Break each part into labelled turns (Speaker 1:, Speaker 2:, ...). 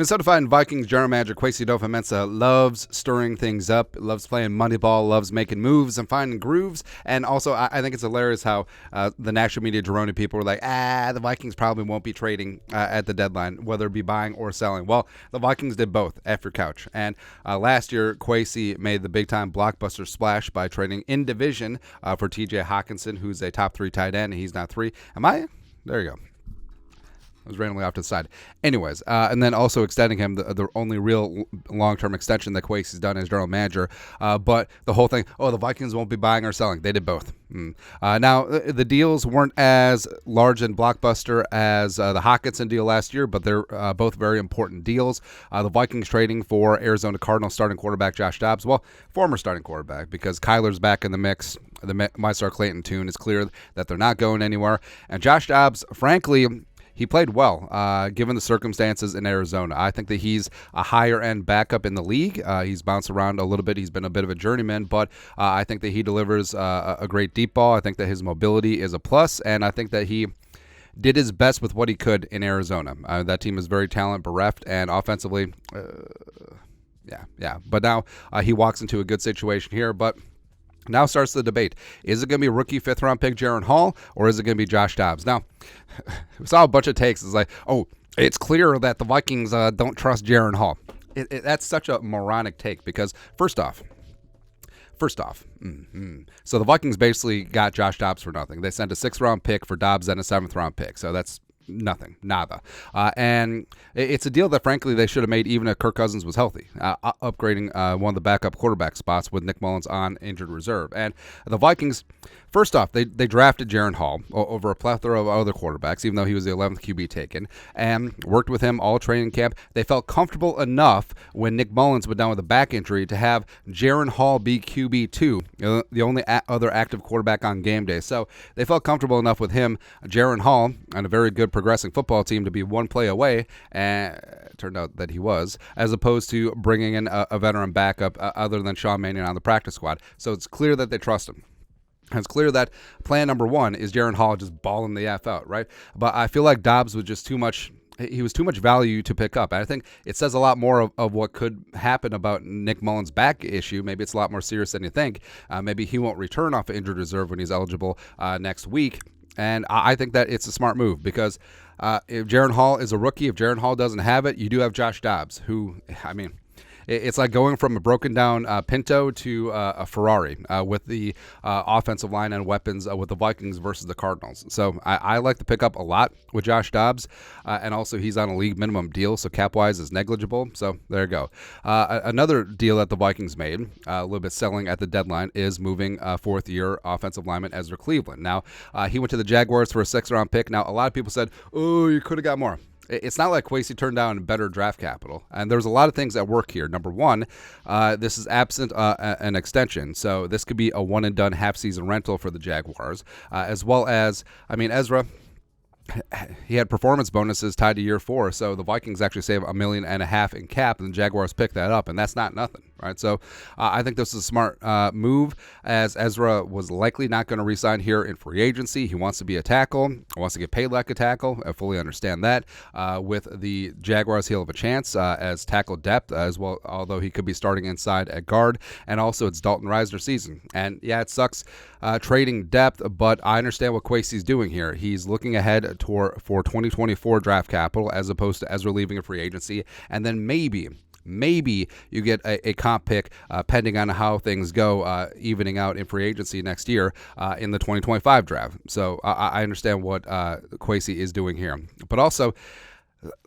Speaker 1: Minnesota Vikings general manager Kwesi adofo-mensah loves stirring things up, loves playing Moneyball, loves making moves and finding grooves. And also, I think it's hilarious how the national media JEROME people were like, the Vikings probably won't be trading at the deadline, whether it be buying or selling. Well, the Vikings did both after couch. And last year, Kwesi made the big-time blockbuster splash by trading in division for TJ Hockenson, who's a top 3 tight end. He's not 3. There you go. I was randomly off to the side. Anyways, and then also extending him, the only real long-term extension that Kwesi's done as general manager. But the whole thing, the Vikings won't be buying or selling. They did both. Now, the deals weren't as large and blockbuster as the Hockenson deal last year, but they're both very important deals. The Vikings trading for Arizona Cardinals starting quarterback Josh Dobbs. Well, former starting quarterback, because Kyler's back in the mix. The MyStar Clayton tune is clear that they're not going anywhere. And Josh Dobbs, frankly, he played well, given the circumstances in Arizona. I think that he's a higher-end backup in the league. He's bounced around a little bit. He's been a bit of a journeyman, but I think that he delivers a great deep ball. I think that his mobility is a plus, and I think that he did his best with what he could in Arizona. That team is very talent bereft, and offensively, yeah. But now he walks into a good situation here, but now starts the debate. Is it going to be rookie 5th-round pick Jiren Hall, or is it going to be Josh Dobbs? Now, we saw a bunch of takes. It's like, it's clear that the Vikings don't trust Jiren Hall. That's such a moronic take because, first off, so the Vikings basically got Josh Dobbs for nothing. They sent a 6th-round pick for Dobbs and a 7th-round pick, so that's nothing, nada. And it's a deal that, frankly, they should have made even if Kirk Cousins was healthy, upgrading one of the backup quarterback spots with Nick Mullins on injured reserve. And the Vikings, first off, they drafted Jiren Hall over a plethora of other quarterbacks, even though he was the 11th QB taken, and worked with him all training camp. They felt comfortable enough when Nick Mullins went down with a back injury to have Jiren Hall be QB2, the only other active quarterback on game day. So they felt comfortable enough with him, Jiren Hall, and a very good progressing football team to be one play away, and it turned out that he was, as opposed to bringing in a veteran backup other than Sean Mannion on the practice squad. So it's clear that they trust him. It's clear that plan number 1 is Jiren Hall just balling the F out, right? But I feel like Dobbs was just too much. He was too much value to pick up. And I think it says a lot more of what could happen about Nick Mullins' back issue. Maybe it's a lot more serious than you think. Maybe he won't return off of injured reserve when he's eligible next week. And I think that it's a smart move because if Jiren Hall is a rookie, if Jiren Hall doesn't have it, you do have Josh Dobbs, who, it's like going from a broken down Pinto to a Ferrari with the offensive line and weapons with the Vikings versus the Cardinals. So I like the pickup a lot with Josh Dobbs, and also he's on a league minimum deal, so cap-wise is negligible. So there you go. Another deal that the Vikings made, a little bit selling at the deadline, is moving 4th-year offensive lineman Ezra Cleveland. Now, he went to the Jaguars for a 6th-round pick. Now, a lot of people said, you could have got more. It's not like Kwesi turned down better draft capital. And there's a lot of things at work here. Number 1, this is absent an extension. So this could be a one-and-done half-season rental for the Jaguars, as well as, Ezra, he had performance bonuses tied to year 4, so the Vikings actually save $1.5 million in cap, and the Jaguars pick that up, and that's not nothing, right? So I think this is a smart move, as Ezra was likely not going to re-sign here in free agency. He wants to be a tackle, wants to get paid like a tackle. I fully understand that. With the Jaguars, he'll have a chance as tackle depth as well, although he could be starting inside at guard, and also it's Dalton Risner season. And yeah, it sucks trading depth, but I understand what Kwesi's doing here. He's looking ahead for 2024 draft capital as opposed to Ezra leaving a free agency, and then maybe you get a comp pick pending on how things go, evening out in free agency next year in the 2025 draft. So I understand what Kwesi is doing here, but also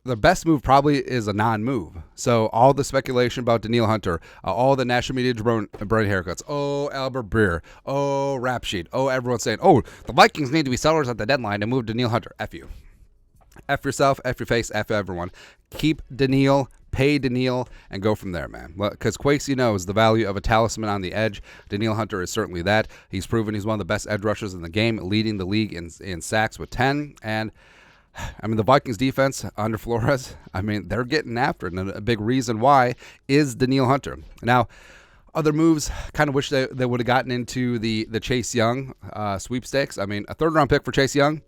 Speaker 1: the best move probably is a non-move. So all the speculation about Danielle Hunter, all the national media brain haircuts, Albert Breer, Rap Sheet, everyone's saying, the Vikings need to be sellers at the deadline to move Danielle Hunter. F you. F yourself, F your face, F everyone. Keep Danielle, pay Danielle, and go from there, man. Because Kwesi knows the value of a talisman on the edge. Danielle Hunter is certainly that. He's proven he's one of the best edge rushers in the game, leading the league in sacks with 10. And the Vikings defense under Flores, they're getting after it. And a big reason why is Danielle Hunter. Now, other moves, kind of wish they would have gotten into the Chase Young sweepstakes. A 3rd-round pick for Chase Young,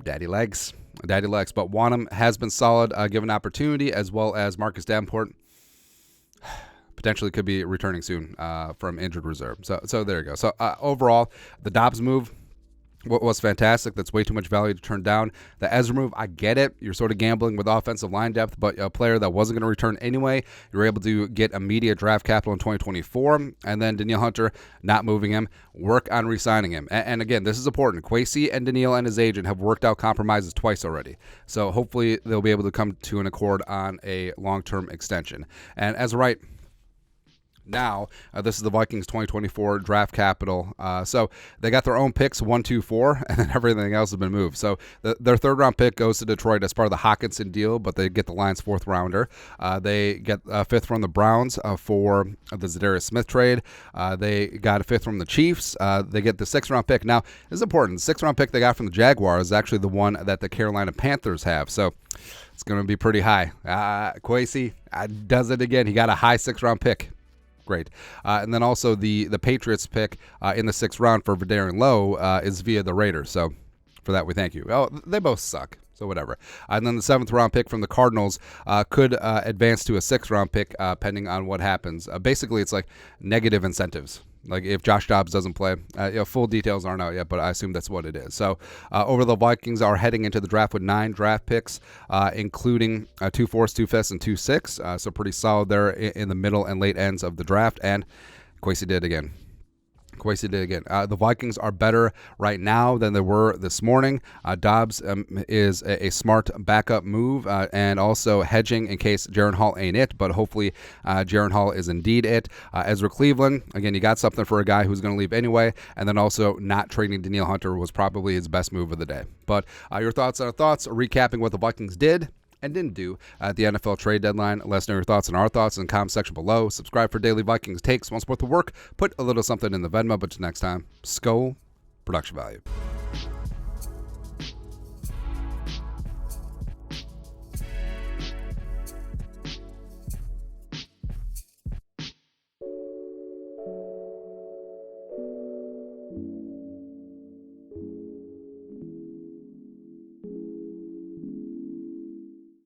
Speaker 1: daddy legs. Daddy likes, but Wanham has been solid given opportunity, as well as Marcus Davenport potentially could be returning soon from injured reserve. So there you go. So overall, the Dobbs move was fantastic. That's way too much value to turn down. The Ezra move, I get it. You're sort of gambling with offensive line depth, but a player that wasn't going to return anyway, you're able to get immediate draft capital in 2024. And then Danielle Hunter, not moving him, work on re-signing him. And again, this is important. Kwesi and Danielle and his agent have worked out compromises twice already. So hopefully they'll be able to come to an accord on a long-term extension. And as right now, this is the Vikings 2024 draft capital. So they got their own picks, 1, 2, 4, and then everything else has been moved. So their third-round pick goes to Detroit as part of the Hawkinson deal, but they get the Lions' fourth-rounder. They get a fifth from the Browns for the Zadarius Smith trade. They got a fifth from the Chiefs. They get the sixth-round pick. Now, this is important. The sixth-round pick they got from the Jaguars is actually the one that the Carolina Panthers have. So it's going to be pretty high. Kwesi does it again. He got a high sixth-round pick. Great. And then also the Patriots pick in the sixth round for Vederian Lowe is via the Raiders. So for that, we thank you. Oh, they both suck. So whatever. And then the seventh round pick from the Cardinals could advance to a sixth round pick pending on what happens. Basically, it's like negative incentives. Like if Josh Dobbs doesn't play, full details aren't out yet, but I assume that's what it is. So over the Vikings are heading into the draft with 9 draft picks, including 2 fourths, 2 fifths, and 2 sixths. So pretty solid there in the middle and late ends of the draft. And Kwesi did again. The Vikings are better right now than they were this morning. Dobbs is a smart backup move and also hedging in case Jiren Hall ain't it, but hopefully Jiren Hall is indeed it. Ezra Cleveland, again, you got something for a guy who's going to leave anyway, and then also not trading Danielle Hunter was probably his best move of the day. But your thoughts on our thoughts, recapping what the Vikings did and didn't do at the NFL trade deadline. Let us know your thoughts and our thoughts in the comment section below. Subscribe for daily Vikings takes. Want support the work? Put a little something in the Venmo. But till next time, Skull Production Value.